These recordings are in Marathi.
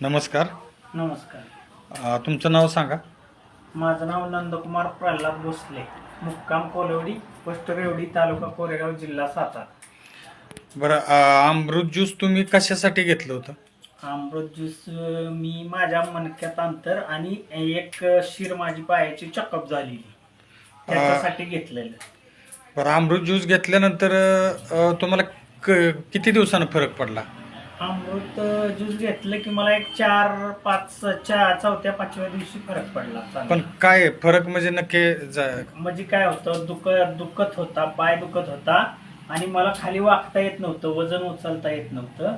नमस्कार. नमस्कार. तुमचं नाव सांगा. माझं नाव नंदकुमार प्रल्हाद भोसले, मुक्काम कोलवडी, पोस्ट रेवडी, तालुका कोरेगाव, जिल्हा सातारा. बरं, अमृत ज्यूस तुम्ही कशासाठी घेतलं होतं? अमृत ज्यूस मी माझ्या मणक्यात अंतर आणि एक शिर माझी पायाची चक्कअप झालेली त्याच्यासाठी घेतलेलं. बरं, अमृत ज्यूस घेतल्यानंतर तुम्हाला किती दिवसानं फरक पडला? अमृत ज्यूस घेतलं की मला एक 4-5 चौथ्या 5व्या दिवशी फरक पडला चांगला. पण काय फरक म्हणजे नक्की म्हणजे काय होतं, दुखत होता, पाय दुखत होता आणि मला खाली वाकता येत नव्हतं, वजन उचलता येत नव्हतं.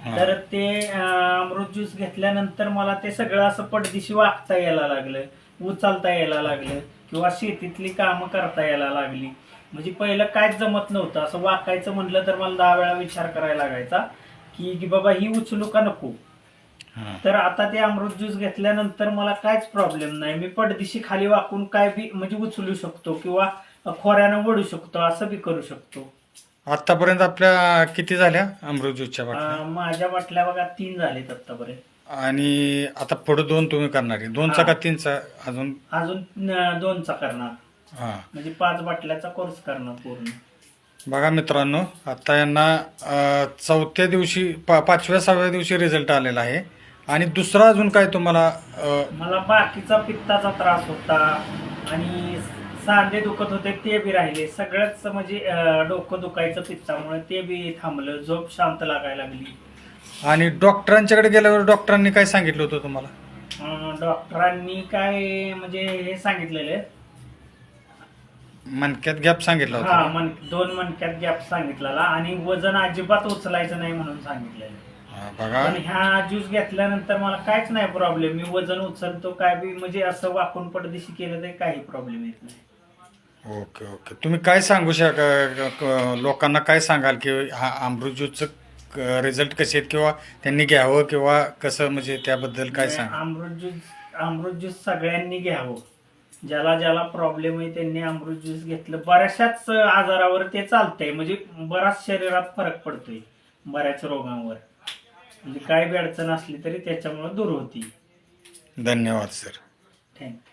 तर ते अमृत ज्यूस घेतल्यानंतर मला ते सगळं असं पडदिशी वाकता यायला लागलं, उचलता यायला लागलं किंवा शेतीतली कामं करता यायला लागली. म्हणजे पहिलं काहीच जमत नव्हतं. असं वाकायचं म्हटलं तर मला 10 वेळा विचार करायला लागायचा की बाबा ही उचलू का नको. तर आता ते अमृत ज्यूस घेतल्यानंतर मला काहीच प्रॉब्लेम नाही. मी पडदिशी खाली वाकून काय बी म्हणजे उचलू शकतो किंवा खोऱ्यानं वळू शकतो, असं बी करू शकतो. आतापर्यंत आपल्या किती झाल्या अमृत ज्यूसच्या बाटल्या? माझ्या बाटल्या बघा 3 झालेत आतापर्यंत. आणि आता पुढे 2 तुम्ही करणार आहे? 2चा का 3चा? अजून 2चा करणार. हां, म्हणजे 5 बाटल्याचा कोर्स करणार पूर्ण. बघा मित्रांनो, आता यांना 4थ्या दिवशी 5व्या-6व्या दिवशी रिझल्ट आलेला आहे. आणि दुसरा अजून काय तुम्हाला? मला बाकीचा पित्ताचा त्रास होता आणि सांधे दुखत होते, ते बी राहिले. सगळंच म्हणजे डोकं दुखायचं पित्तामुळे, ते बी थांबलं. झोप शांत लागायला लागली. आणि डॉक्टरांच्याकडे गेल्यावर डॉक्टरांनी काय सांगितलं होतं तुम्हाला? डॉक्टरांनी काय म्हणजे हे सांगितलेले, मणक्यात गॅप सांगितलं हा होतं? 2 मणक्यात गॅप सांगितलेला आणि वजन अजिबात उचलायचं नाही म्हणून सांगितलेलं. बघा, पण ह्या ज्यूस घेतल्यानंतर मला काहीच नाही प्रॉब्लेम. मी वजन उचलतो, काय बी म्हणजे असं वाकून पडदिशी केलं तरी काही प्रॉब्लेम येत नाही. Okay okay. तुम्ही काय सांगू लोकांना काय सांगाल की हा अमृत ज्यूसचं रिझल्ट कसे आहेत, किंवा त्यांनी घ्यावं किंवा कसं, म्हणजे त्याबद्दल काय सांगा? अमृत ज्यूस सगळ्यांनी घ्यावं. ज्याला ज्याला प्रॉब्लेम आहे त्यांनी अमृत ज्यूस घेतलं. बऱ्याचशाच आजारावर ते चालतंय, म्हणजे बराच शरीरात फरक पडतोय बऱ्याच रोगांवर. म्हणजे काय बी अडचण असली तरी त्याच्यामुळे दूर होती. धन्यवाद सर. थँक्यू.